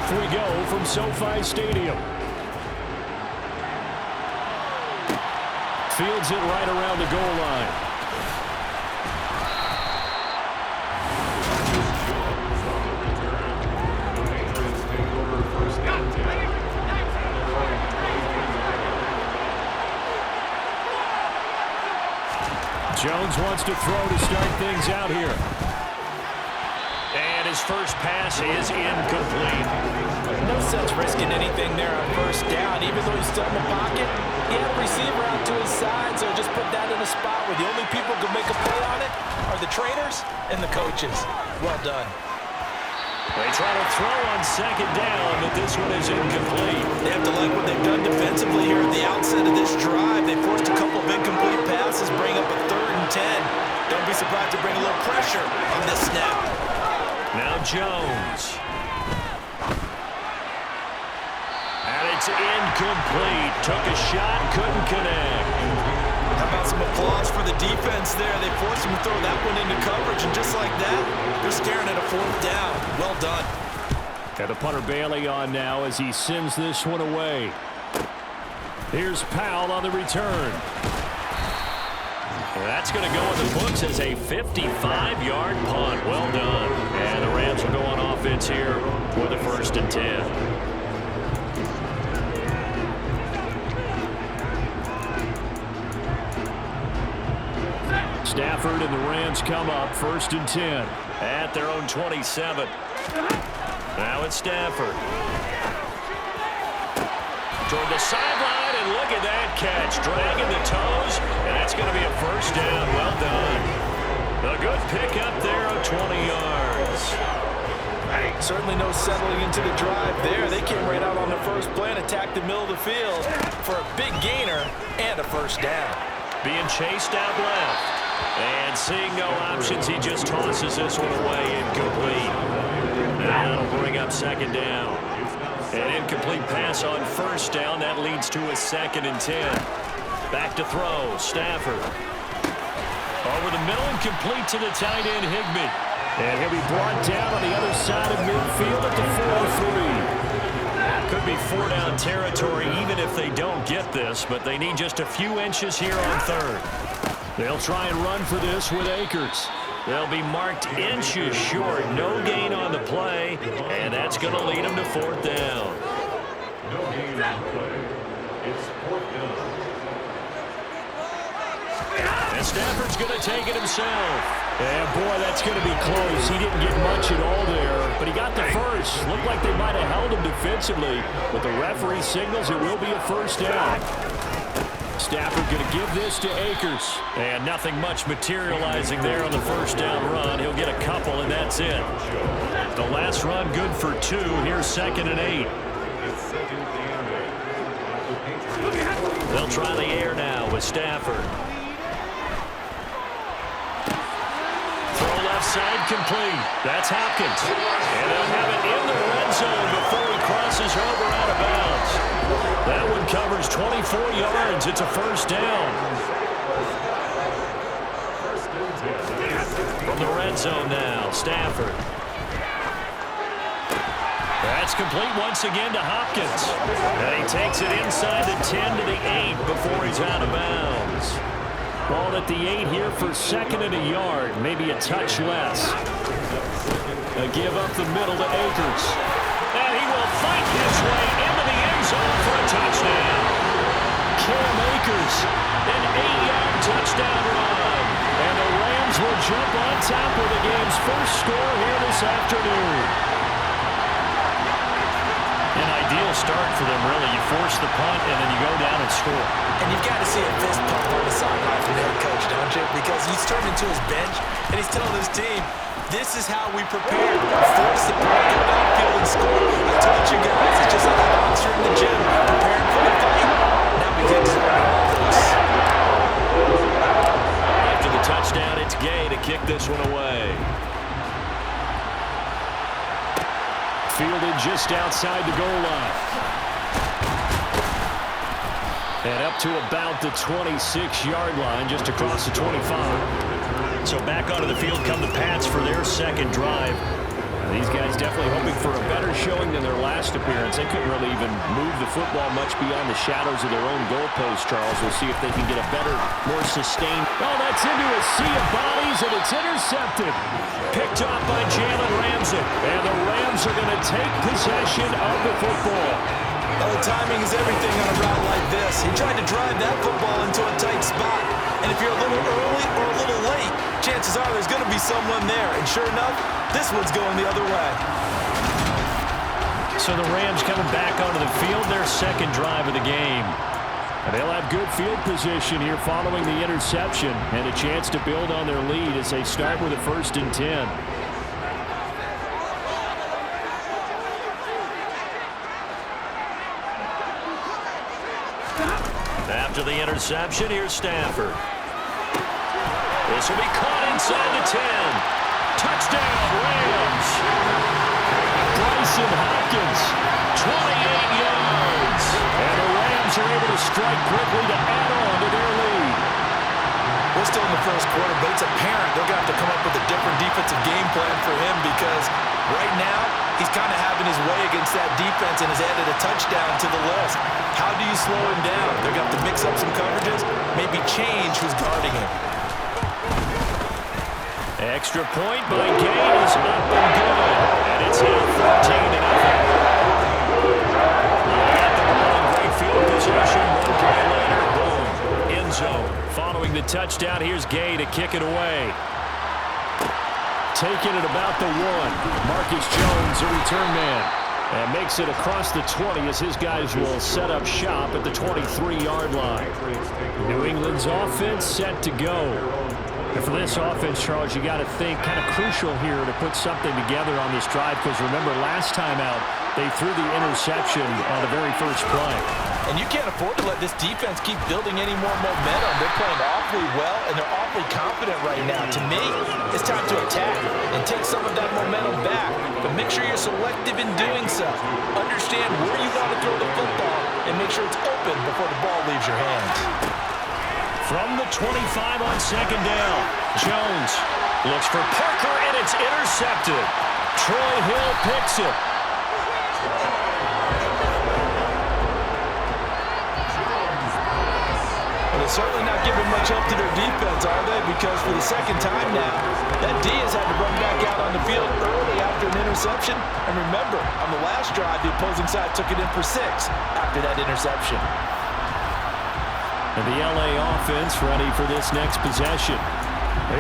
Off we go from SoFi Stadium. Fields it right around the goal line. Jones wants to throw to start things out here. And his first pass is incomplete. No sense risking anything there on first down. Even though he's still in the pocket, he had a receiver out to his side, so just put that in a spot where the only people who can make a play on it are the trainers and the coaches. Well done. They try to throw on second down, but this one is incomplete. They have to like what they've done defensively here at the outset of this drive. They forced a couple of incomplete passes, bring up a 3rd and 10. Don't be surprised to bring a little pressure on this snap. Now Jones. And it's incomplete. Took a shot, couldn't connect. How about some applause for the defense there? They forced him to throw that one into coverage, and just like that, they're staring at a 4th down. Well done. Got the punter Bailey on now as he sends this one away. Here's Powell on the return. That's going to go in the books as a 55-yard punt. Well done. And the Rams will go on offense here for the 1st and 10. Stafford and the Rams come up 1st and 10 at their own 27. Now it's Stafford. Toward the sideline, and look at that catch. Dragging the toes, and that's going to be a 1st down. Well done. A good pickup there of 20 yards. Certainly no settling into the drive there. They came right out on the first play and attacked the middle of the field for a big gainer and a 1st down. Being chased out left. And seeing no options, he just tosses this one away, incomplete. That'll bring up 2nd down. An incomplete pass on 1st down. That leads to a 2nd and 10. Back to throw, Stafford. Over the middle and complete to the tight end, Higbee. And he'll be brought down on the other side of midfield at the 43. Could be 4-down territory even if they don't get this, but they need just a few inches here on 3rd. They'll try and run for this with Akers. They'll be marked inches short. No gain on the play, and that's going to lead them to 4th down. No gain on the play. It's 4th down. And Stafford's going to take it himself. And, boy, that's going to be close. He didn't get much at all there, but he got the first. Looked like they might have held him defensively, but the referee signals it will be a 1st down. Stafford going to give this to Akers. And nothing much materializing there on the 1st down run. He'll get a couple, and that's it. The last run good for 2. Here's 2nd and 8. They'll try the air now with Stafford. Throw left side complete. That's Hopkins. And they'll have it in the red zone before he crosses over out of bounds. That one covers 24 yards. It's a 1st down. From the red zone now, Stafford. That's complete once again to Hopkins. And he takes it inside the 10 to the 8 before he's out of bounds. Ball at the 8 here for 2nd and a yard, maybe a touch less. A give up the middle to Akers. And he will fight his way into the end zone for a touchdown. Cam Akers, an 8-yard touchdown run. And the Rams will jump on top of the game's first score here this afternoon. An ideal start for them, really. You force the punt, and then you go down and score. And you've got to see a fist pump on the sideline from the head coach, don't you? Because he's turned into his bench, and he's telling his team, this is how we prepare. Force the punt, go downfield and score. I told you guys, it's just like a boxer in the gym, preparing for the fight. Now we get to all this. After the touchdown, it's Gay to kick this one away. Fielded just outside the goal line. And up to about the 26-yard line, just across the 25. So back onto the field come the Pats for their 2nd drive. These guys definitely hoping for a better showing than their last appearance. They couldn't really even move the football much beyond the shadows of their own goalpost, Charles. We'll see if they can get a better, more sustained. Oh, that's into a sea of bodies, and it's intercepted. Picked off by Jalen Ramsey. And the Rams are going to take possession of the football. Oh, timing is everything on a route like this. He tried to drive that football into a tight spot. And if you're a little early or a little late, chances are there's going to be someone there. And sure enough, this one's going the other way. So the Rams coming back onto the field, their second drive of the game. And they'll have good field position here following the interception and a chance to build on their lead as they start with a 1st and 10. After the interception, here's Stafford. This will be caught inside the 10. Touchdown, Rams. Bryson Hopkins, 28 yards. And the Rams are able to strike quickly to add on to their lead. We're still in the first quarter, but it's apparent they're going to have to come up with a different defensive game plan for him because right now he's kind of having his way against that defense and has added a touchdown to the list. How do you slow him down? They're going to have to mix up some coverages, maybe change who's guarding him. Extra point by Gay is up and good. And it's now 14 to nothing. At the ball in great field position. One play later, boom. End zone. Following the touchdown, here's Gay to kick it away. Taking it about the 1. Marcus Jones, a return man. And makes it across the 20 as his guys will set up shop at the 23-yard line. New England's offense set to go. And for this offense, Charles, you got to think kind of crucial here to put something together on this drive because remember last time out they threw the interception on the very first play. And you can't afford to let this defense keep building any more momentum. They're playing awfully well and they're awfully confident right now. To me, it's time to attack and take some of that momentum back. But make sure you're selective in doing so. Understand where you want to throw the football and make sure it's open before the ball leaves your hands. From the 25 on second down, Jones looks for Parker, and it's intercepted. Troy Hill picks it. Well, they're certainly not giving much up to their defense, are they? Because for the second time now, that D has had to run back out on the field early after an interception. And remember, on the last drive, the opposing side took it in for 6 after that interception. And the LA offense ready for this next possession.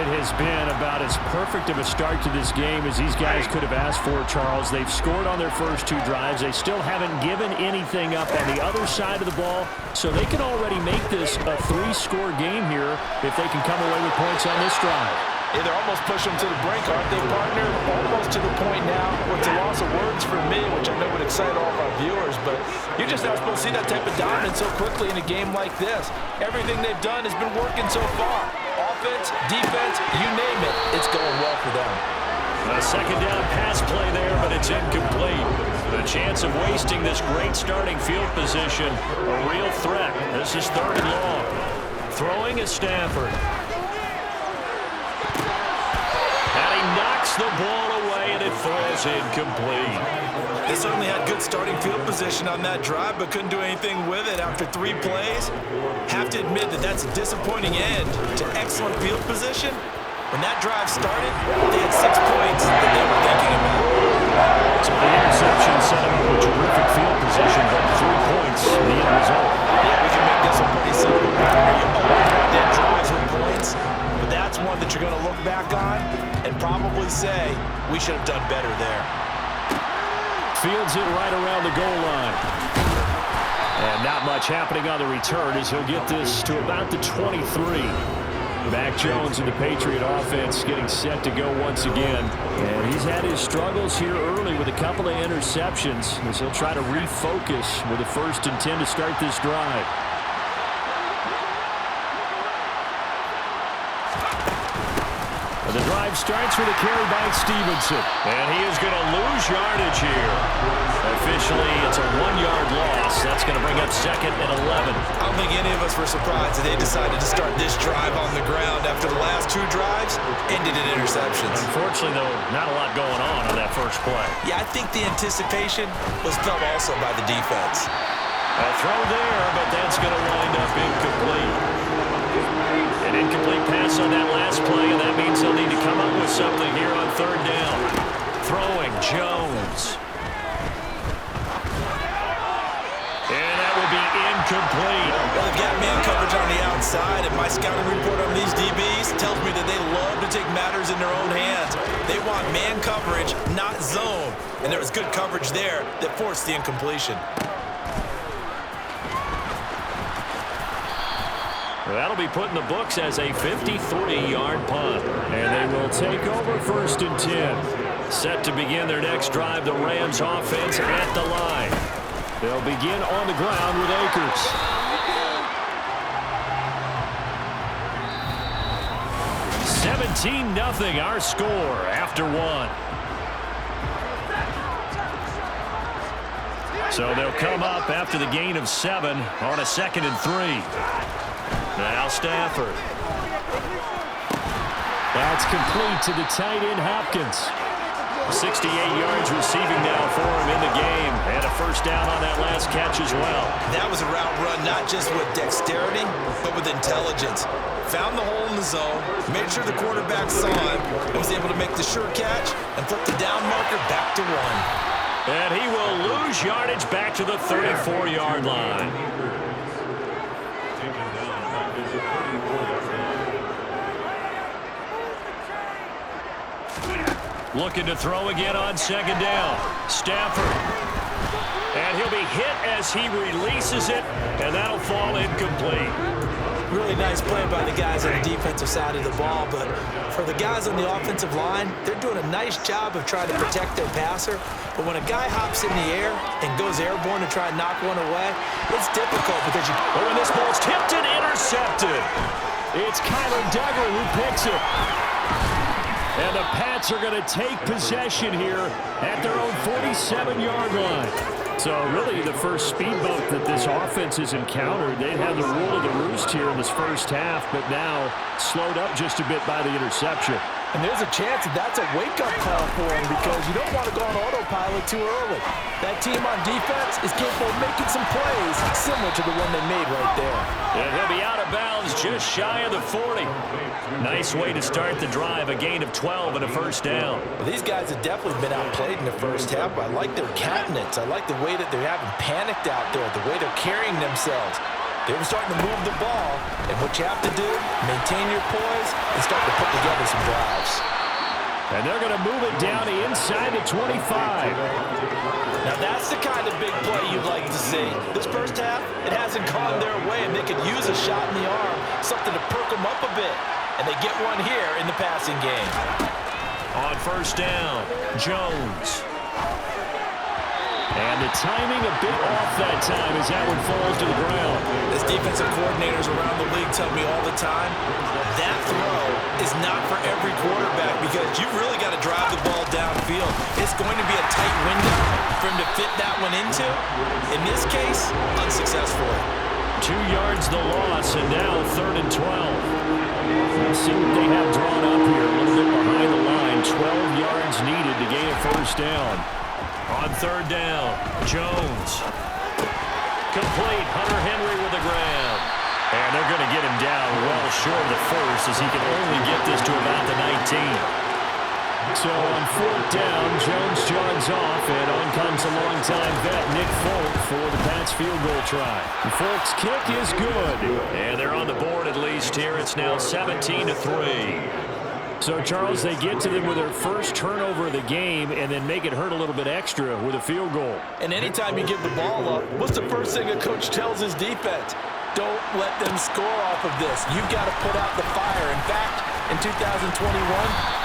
It has been about as perfect of a start to this game as these guys could have asked for, Charles. They've scored on their first 2 drives. They still haven't given anything up on the other side of the ball, so they can already make this a 3-score game here if they can come away with points on this drive. Yeah, they're almost pushing them to the brink, aren't they, partner? Almost to the point now where it's a loss of words for me, which I know would excite all of our viewers, but you're just not supposed to see that type of dominance so quickly in a game like this. Everything they've done has been working so far. Offense, defense, you name it, it's going well for them. A second down pass play there, but it's incomplete. The chance of wasting this great starting field position, a real threat. This is 3rd and long. Throwing is Stafford. Knocks the ball away, and it falls incomplete. They certainly had good starting field position on that drive, but couldn't do anything with it after 3 plays. Have to admit that that's a disappointing end to excellent field position. When that drive started, they had 6 points that they were thinking about. So the interception set up a terrific field position, but 3 points, the end result. Yeah, we can make this one pretty simple. You always want that drives with points, but that's one that you're going to look back on and probably say, we should have done better there. Fields it right around the goal line. And not much happening on the return as he'll get this to about the 23. Mac Jones and the Patriot offense getting set to go once again. And he's had his struggles here early with a couple of interceptions as he'll try to refocus with a 1st and 10 to start this drive. The drive starts with a carry by Stevenson. And he is going to lose yardage here. Officially, it's a 1-yard loss. That's going to bring up 2nd and 11. I don't think any of us were surprised that they decided to start this drive on the ground after the last 2 drives ended in interceptions. Unfortunately, though, not a lot going on that first play. Yeah, I think the anticipation was felt also by the defense. A throw there, but that's going to wind up incomplete. An incomplete pass on that last play, and that means they'll need to come up with something here on third down. Throwing Jones. And that will be incomplete. Well, they've got man coverage on the outside, and my scouting report on these DBs tells me that they love to take matters in their own hands. They want man coverage, not zone. And there was good coverage there that forced the incompletion. Well, that'll be put in the books as a 53-yard punt. And they will take over 1st and 10. Set to begin their next drive, the Rams offense at the line. They'll begin on the ground with Akers. $17-0 our score after 1. So they'll come up after the gain of 7 on a 2nd and 3. Now Stafford. That's complete to the tight end Hopkins. 68 yards receiving now for him in the game. And a first down on that last catch as well. That was a route run not just with dexterity, but with intelligence. Found the hole in the zone, made sure the quarterback saw him, and was able to make the sure catch and flip the down marker back to 1. And he will lose yardage back to the 34-yard line. Looking to throw again on 2nd down. Stafford. And he'll be hit as he releases it, and that'll fall incomplete. Really nice play by the guys on the defensive side of the ball, but for the guys on the offensive line, they're doing a nice job of trying to protect their passer. But when a guy hops in the air and goes airborne to try and knock one away, it's difficult because you... Oh, and this ball's tipped and intercepted. It's Kyler Duggar who picks it. And the Pats are going to take possession here at their own 47-yard line. So really the first speed bump that this offense has encountered. They had the rule of the roost here in this first half, but now slowed up just a bit by the interception. And there's a chance that that's a wake-up call for him because you don't want to go on autopilot too early. That team on defense is capable of making some plays similar to the one they made right there. And he'll be out of bounds just shy of the 40. Nice way to start the drive, a gain of 12 and a first down. Well, these guys have definitely been outplayed in the first half. I like their cabinets. I like the way that they're having panicked out there, the way they're carrying themselves. They're starting to move the ball, and what you have to do, maintain your poise and start to put together some drives. And they're going to move it down to inside the 25. Now that's the kind of big play you'd like to see. This first half, it hasn't gone their way, and they could use a shot in the arm, something to perk them up a bit. And they get one here in the passing game. On first down, Jones. And the timing a bit off that time as that one falls to the ground. As defensive coordinators around the league tell me all the time, that throw is not for every quarterback because you've really got to drive the ball downfield. It's going to be a tight window for him to fit that one into. In this case, unsuccessfully. 2 yards the loss, and now 3rd and 12. Let's see what they have drawn up here. A little bit behind the line. 12 yards needed to gain a first down. On 3rd down, Jones. Complete. Hunter Henry with the grab. And they're going to get him down well short of the first as he can only get this to about the 19. So on 4th down, Jones jogs off, and on comes a longtime vet, Nick Folk, for the Pats field goal try. Folk's kick is good. And they're on the board at least here. It's now 17-3. So, Charles, they get to them with their first turnover of the game and then make it hurt a little bit extra with a field goal. And anytime you give the ball up, what's the first thing a coach tells his defense? Don't let them score off of this. You've got to put out the fire. In fact, in 2021,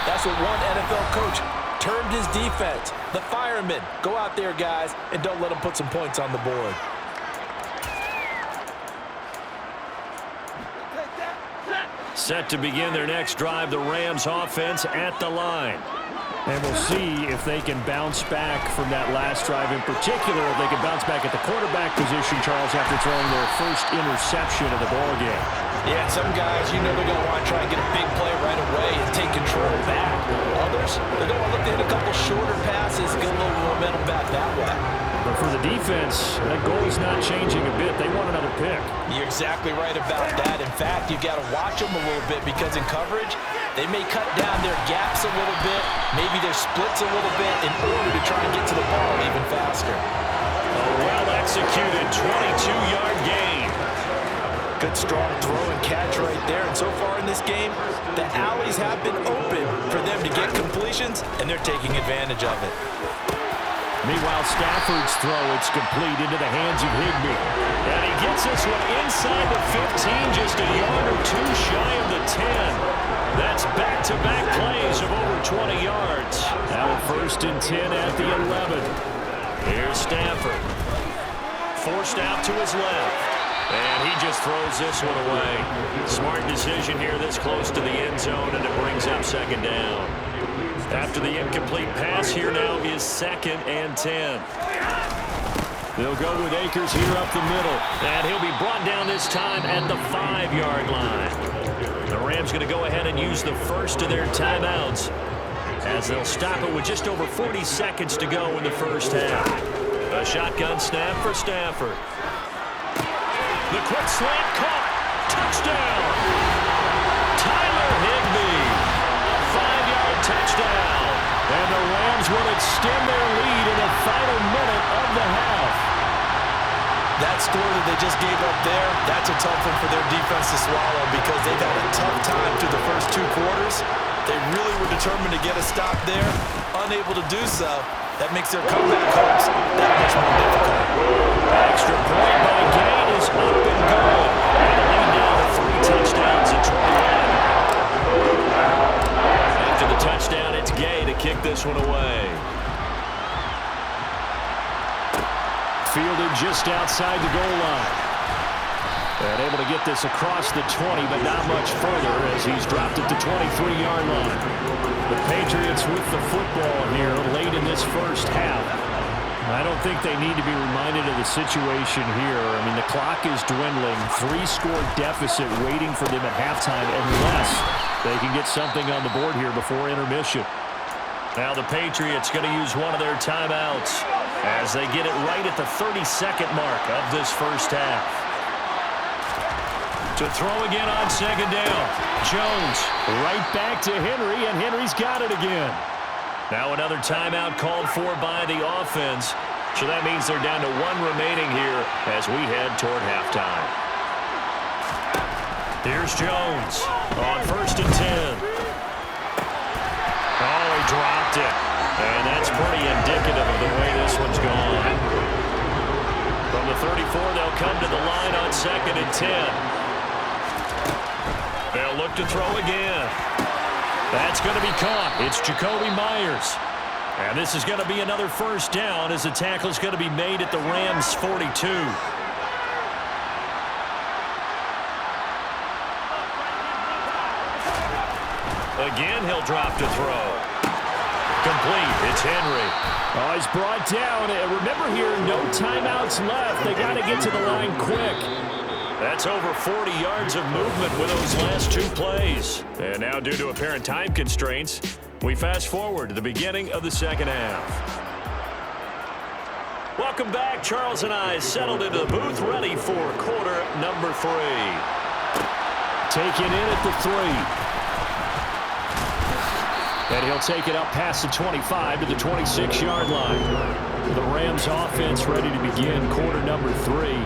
that's what one NFL coach termed his defense. The firemen. Go out there, guys, and don't let them put some points on the board. Set to begin their next drive, the Rams offense at the line. And we'll see if they can bounce back from that last drive in particular, if they can bounce back at the quarterback position, Charles, after throwing their first interception of the ballgame. Yeah, some guys, you know they're going to want to try and get a big play right away and take control back. Others, receivers. They're going to look to hit a couple shorter passes, get a little momentum back that way. But for the defense, that goal is not changing a bit. They want another pick. You're exactly right about that. In fact, you got to watch them a little bit because in coverage, they may cut down their gaps a little bit, maybe their splits a little bit in order to try and get to the ball even faster. A well-executed 22-yard gain. Good strong throw and catch right there. And so far in this game, the alleys have been open for them to get completions, and they're taking advantage of it. Meanwhile, Stafford's throw, it's complete into the hands of Higbee. And he gets this one inside the 15, just a yard or two shy of the 10. That's back-to-back plays of over 20 yards. Now a 1st and 10 at the 11. Here's Stafford. Forced out to his left. And he just throws this one away. Smart decision here this close to the end zone, and it brings up 2nd down. After the incomplete pass, here now is 2nd and 10. They'll go with Akers here up the middle. And he'll be brought down this time at the 5-yard line. The Rams going to go ahead and use the first of their timeouts as they'll stop it with just over 40 seconds to go in the first half. A shotgun snap for Stafford. The quick slant caught. Touchdown. Tyler Higbee. 5-yard touchdown. And the Rams will extend their lead in the final minute of the half. That score that they just gave up there, that's a tough one for their defense to swallow because they've had a tough time through the first 2 quarters. They really were determined to get a stop there. Unable to do so. That makes their comeback hopes that much more difficult. Extra point by Gain is up and good. And the lead now to 3 touchdowns and 21. After the touchdown, it's Gay to kick this one away. Fielded just outside the goal line. And able to get this across the 20, but not much further as he's dropped it to 23-yard line. The Patriots with the football here late in this first half. I don't think they need to be reminded of the situation here. I mean, the clock is dwindling. 3-score deficit waiting for them at halftime unless they can get something on the board here before intermission. Now the Patriots going to use one of their timeouts as they get it right at the 32nd mark of this first half. To throw again on 2nd down. Jones right back to Henry, and Henry's got it again. Now another timeout called for by the offense. So that means they're down to 1 remaining here as we head toward halftime. Here's Jones on 1st and 10. Oh, he dropped it. And that's pretty indicative of the way this one's gone. From the 34, they'll come to the line on 2nd and 10. They'll look to throw again. That's going to be caught. It's Jacoby Myers. And this is going to be another 1st down as the tackle is going to be made at the Rams' 42. Again, he'll drop to throw. Complete. It's Henry. Oh, he's brought down. And remember here, no timeouts left. They got to get to the line quick. That's over 40 yards of movement with those last 2 plays. And now, due to apparent time constraints, we fast forward to the beginning of the 2nd half. Welcome back. Charles and I settled into the booth, ready for quarter number 3. Taken in at the 3. And he'll take it up past the 25 to the 26-yard line. The Rams offense ready to begin quarter number 3.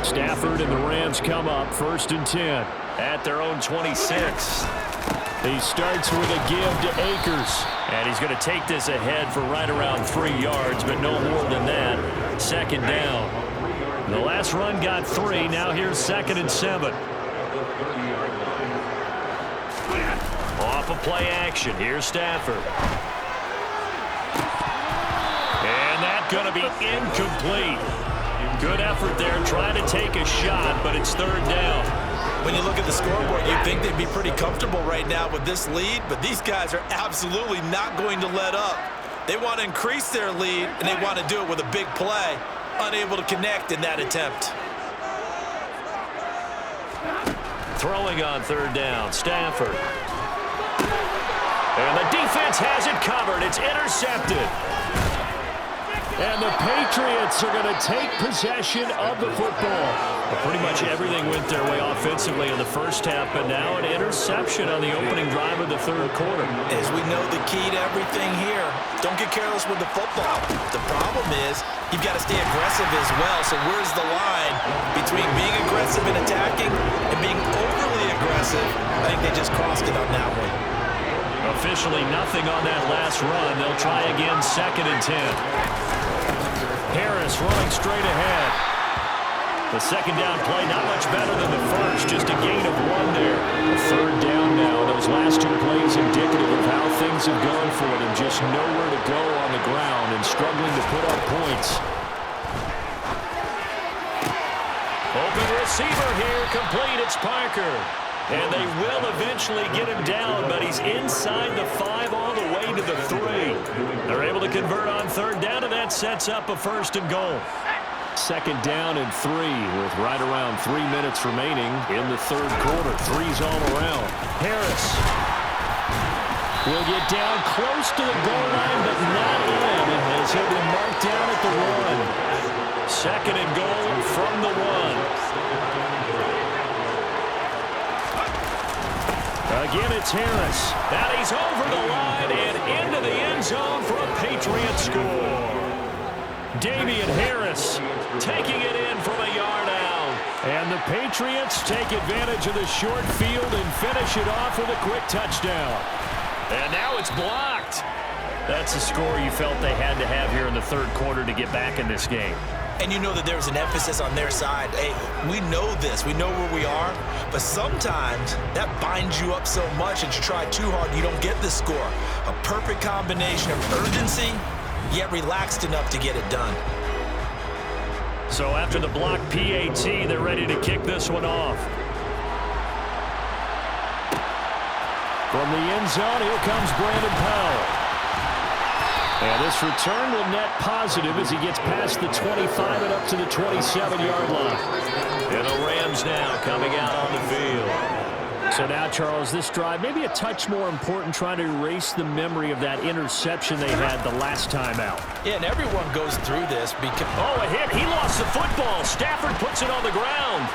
Stafford and the Rams come up 1st and 10 at their own 26. He starts with a give to Akers. And he's going to take this ahead for right around 3 yards, but no more than that. 2nd down. The last run got 3. Now here's 2nd and 7. Off of play action. Here's Stafford. And that's going to be incomplete. Good effort there, trying to take a shot, but it's 3rd down. When you look at the scoreboard, you'd think they'd be pretty comfortable right now with this lead, but these guys are absolutely not going to let up. They want to increase their lead, and they want to do it with a big play. Unable to connect in that attempt. Throwing on 3rd down, Stafford. And the defense has it covered. It's intercepted. And the Patriots are going to take possession of the football. Well, pretty much everything went their way offensively in the first half, but now an interception on the opening drive of the third quarter. As we know, the key to everything here, don't get careless with the football. The problem is you've got to stay aggressive as well. So where's the line between being aggressive and attacking and being overly aggressive? I think they just crossed it on that one. Officially nothing on that last run. They'll try again, 2nd and 10. Harris running straight ahead. The second down play not much better than the first, just a gain of 1 there. A third down now. Those last 2 plays indicative of how things have gone for them. Just nowhere to go on the ground and struggling to put up points. Open receiver here, complete. It's Parker. And they will eventually get him down, but he's inside the 5 all the way to the 3. They're able to convert on third down, and that sets up a 1st and goal. 2nd down and 3 with right around 3 minutes remaining in the third quarter. 3's all around. Harris will get down close to the goal line, but not in, as he'll be marked down at the 1. 2nd and goal from the 1. Again, it's Harris. And he's over the line and into the end zone for a Patriot score. Damian Harris taking it in from a yard out. And the Patriots take advantage of the short field and finish it off with a quick touchdown. And now it's blocked. That's a score you felt they had to have here in the third quarter to get back in this game. And you know that there's an emphasis on their side. Hey, we know this. We know where we are. But sometimes that binds you up so much that you try too hard, you don't get the score. A perfect combination of urgency, yet relaxed enough to get it done. So after the block PAT, they're ready to kick this one off. From the end zone, here comes Brandon Powell. And this return will net positive as he gets past the 25 and up to the 27-yard line. And the Rams now coming out on the field. So now, Charles, this drive maybe a touch more important, trying to erase the memory of that interception they had the last time out. Yeah, and everyone goes through this because... Oh, a hit. He lost the football. Stafford puts it on the ground.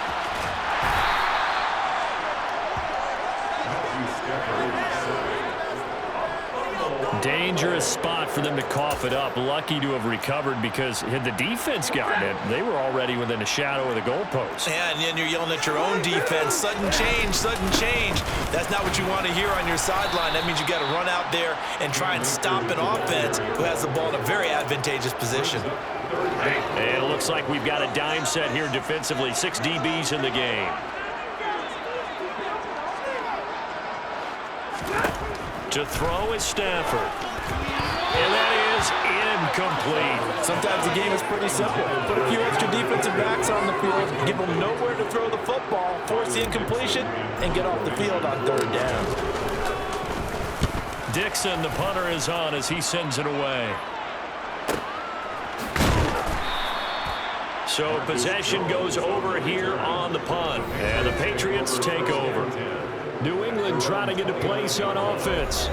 Dangerous spot for them to cough it up. Lucky to have recovered because had the defense gotten it, they were already within a shadow of the goalpost. Yeah, and then you're yelling at your own defense. Sudden change, sudden change. That's not what you want to hear on your sideline. That means you got to run out there and try and stop an offense who has the ball in a very advantageous position. And it looks like we've got a dime set here defensively. 6 DBs in the game. To throw is Stafford. And that is incomplete. Sometimes the game is pretty simple. Put a few extra defensive backs on the field, give them nowhere to throw the football, force the incompletion, and get off the field on third down. Dixon, the punter, is on as he sends it away. So possession goes over here on the punt. And the Patriots take over. New England trying to get a place on offense.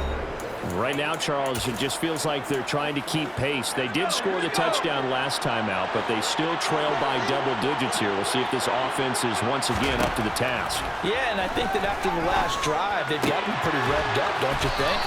Right now, Charles, it just feels like they're trying to keep pace. They did score the touchdown last time out, but they still trail by double digits here. We'll see if this offense is once again up to the task. Yeah, and I think that after the last drive, they've got to be pretty revved up, don't you think?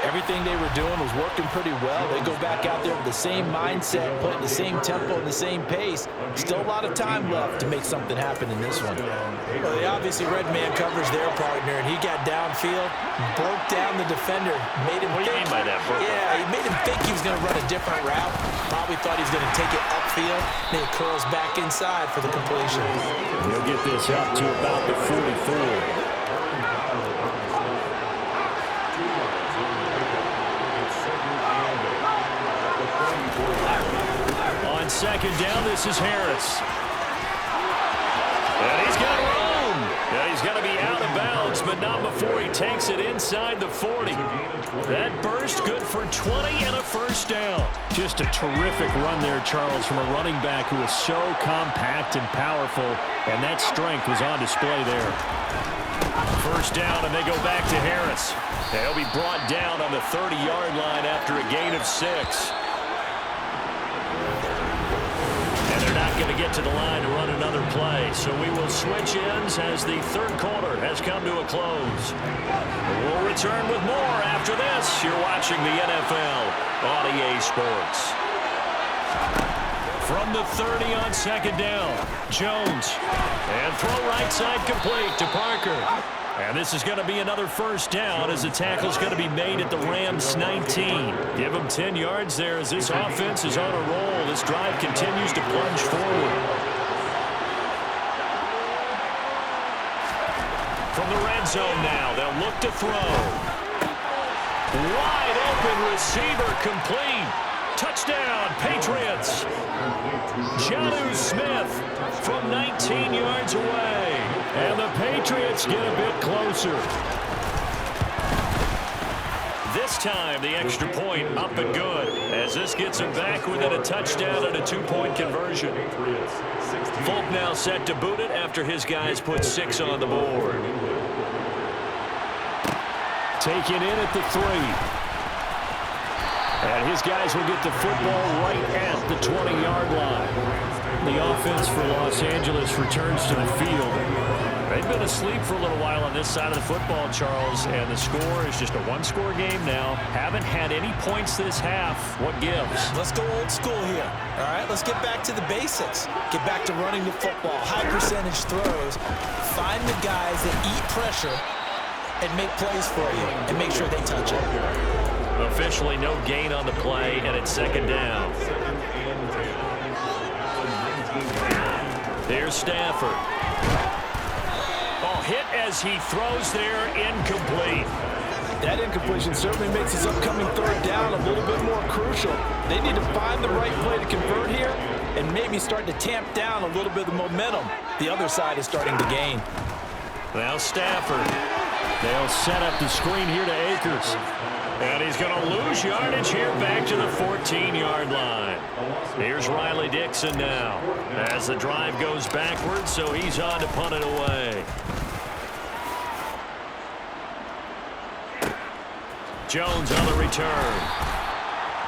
Everything they were doing was working pretty well. They go back out there with the same mindset, putting the same tempo and the same pace. Still a lot of time left to make something happen in this one. Well, they obviously red man covers their partner, and he got downfield, broke down the defender, made him What do you mean by that, bro? Yeah, he made him think he was going to run a different route. Probably thought he was going to take it upfield, then it curls back inside for the completion. He'll get this up to about the 44. On second down, this is Harris. And he's got room. Yeah, he's got to be out of bounds, but not before he takes it inside the 40. That burst good for 20 and a first down. Just a terrific run there, Charles, from a running back who is so compact and powerful, and that strength was on display there. First down, and they go back to Harris. They'll be brought down on the 30-yard line after a gain of 6. And they're not going to get to the line to run another play. So we will switch ends as the third quarter has come to a close. We'll return with more after this. You're watching the NFL on EA Sports. From the 30 on second down, Jones. And throw right side complete to Parker. And this is going to be another first down as the tackle's going to be made at the Rams 19. Give them 10 yards there as this offense is on a roll. This drive continues to plunge forward. From the red zone now, they'll look to throw. Wide open receiver complete. Touchdown, Patriots. Jonnu Smith from 19 yards away. And the Patriots get a bit closer. This time, the extra point up and good, as this gets them back within a touchdown and a 2-point conversion. Folk now set to boot it after his guys put 6 on the board. Taken in at the 3. And his guys will get the football right at the 20-yard line. The offense for Los Angeles returns to the field. They've been asleep for a little while on this side of the football, Charles, and the score is just a one-score game now. Haven't had any points this half. What gives? Let's go old school here. All right, let's get back to the basics. Get back to running the football, high percentage throws. Find the guys that eat pressure and make plays for you and make sure they touch it. Officially no gain on the play, and it's second down. There's Stafford. Ball hit as he throws there, incomplete. That incompletion certainly makes his upcoming third down a little bit more crucial. They need to find the right play to convert here and maybe start to tamp down a little bit of momentum. The other side is starting to gain. Now Stafford. They'll set up the screen here to Akers. And he's going to lose yardage here back to the 14-yard line. Here's Riley Dixon now as the drive goes backwards, so he's on to punt it away. Jones on the return.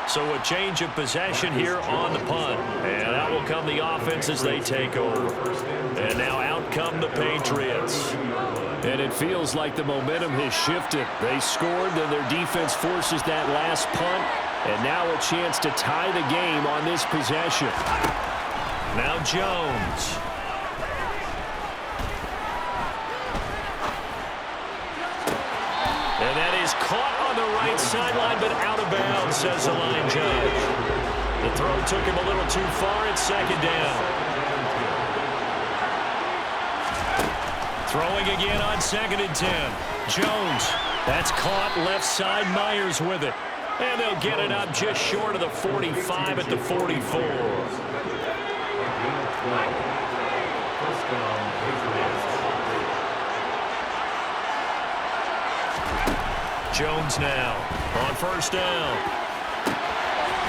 So a change of possession here on the punt. And out will come the offense as they take over. And now out come the Patriots. And it feels like the momentum has shifted. They scored, then their defense forces that last punt. And now a chance to tie the game on this possession. Now Jones. And that is caught on the right sideline, but out of bounds, says the line judge. The throw took him a little too far. It's second down. Throwing again on 2nd and 10. Jones. That's caught left side. Myers with it. And they'll get it up just short of the 45 at the 44. Jones now on first down.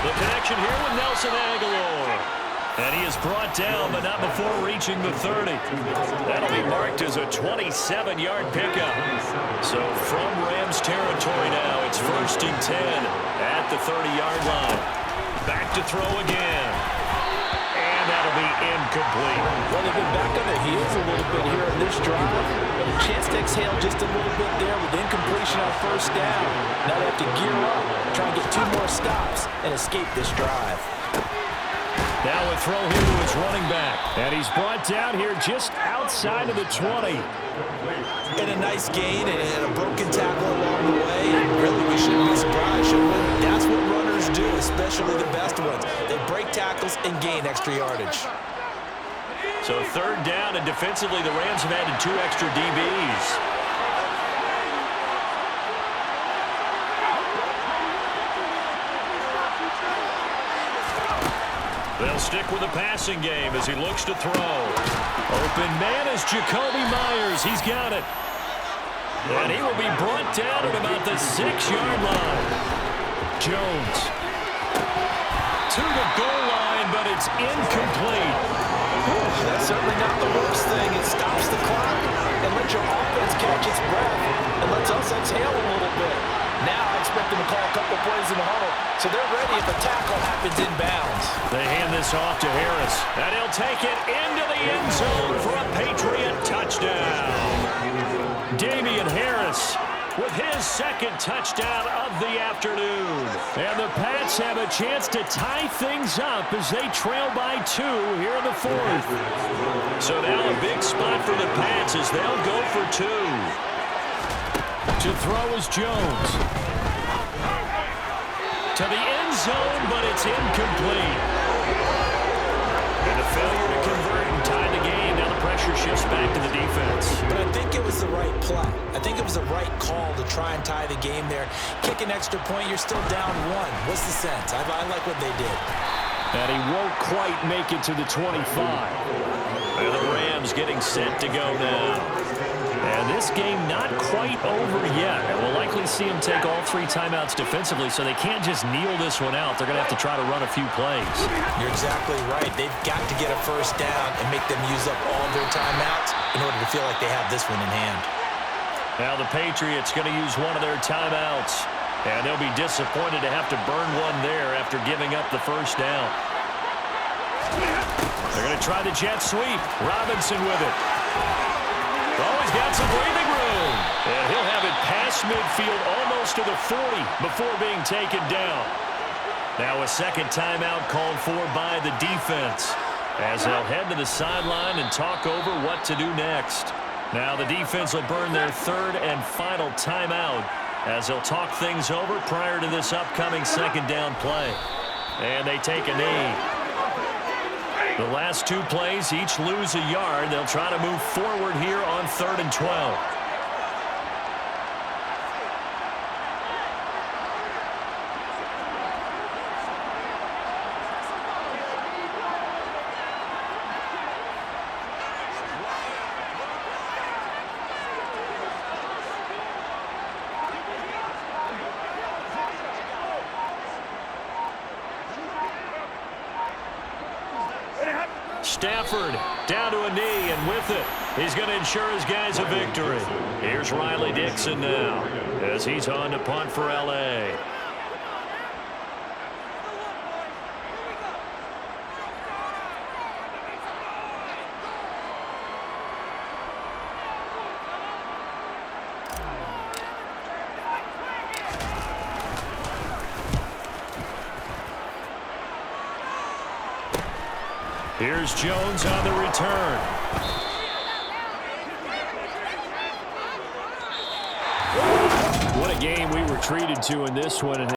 The connection here with Nelson Aguilar. And he is brought down, but not before reaching the 30. That'll be marked as a 27-yard pickup. So from Rams territory now, it's 1st and 10 at the 30-yard line. Back to throw again. And that'll be incomplete. Well, they've been back on their heels a little bit here in this drive, but a chance to exhale just a little bit there with incompletion on first down. Now they have to gear up, try and get 2 more stops, and escape this drive. Now a throw here to his running back. And he's brought down here just outside of the 20. And a nice gain and a broken tackle along the way. And really, we shouldn't be surprised, should we? That's what runners do, especially the best ones. They break tackles and gain extra yardage. So 3rd down, and defensively, the Rams have added 2 extra DBs. They'll stick with the passing game as he looks to throw. Open man is Jacoby Myers. He's got it. And he will be brought down at about the 6-yard line. Jones to the goal line, but it's incomplete. That's certainly not the worst thing. It stops the clock and lets let your offense catch its breath and lets us exhale a little bit. Now I expect them to call a couple plays in the huddle, so they're ready if a tackle happens inbounds. They hand this off to Harris, and he'll take it into the end zone for a Patriot touchdown. Damian Harris with his second touchdown of the afternoon. And the Pats have a chance to tie things up as they trail by 2 here in the 4th. So now a big spot for the Pats as they'll go for 2. To throw is Jones. To the end zone, but it's incomplete. And a failure to convert and tie the game. Now the pressure shifts back to the defense. But I think it was the right play. I think it was the right call to try and tie the game there. Kick an extra point, you're still down 1. What's the sense? I like what they did. And he won't quite make it to the 25. And the Rams getting set to go now. And this game not quite over yet. And we'll likely see him take all 3 timeouts defensively, so they can't just kneel this one out. They're going to have to try to run a few plays. You're exactly right. They've got to get a first down and make them use up all their timeouts in order to feel like they have this one in hand. Now the Patriots going to use one of their timeouts. And they'll be disappointed to have to burn one there after giving up the first down. They're going to try the jet sweep. Robinson with it. Oh, he's got some breathing room. And he'll have it past midfield almost to the 40 before being taken down. Now a second timeout called for by the defense as they'll head to the sideline and talk over what to do next. Now the defense will burn their 3rd and final timeout as they'll talk things over prior to this upcoming second down play. And they take a knee. The last 2 plays, each lose a yard. They'll try to move forward here on 3rd and 12. Stafford down to a knee, and with it, he's going to ensure his guys a victory. Here's Riley Dixon now as he's on to punt for L.A. Here's Jones on the return. What a game we were treated to in this one.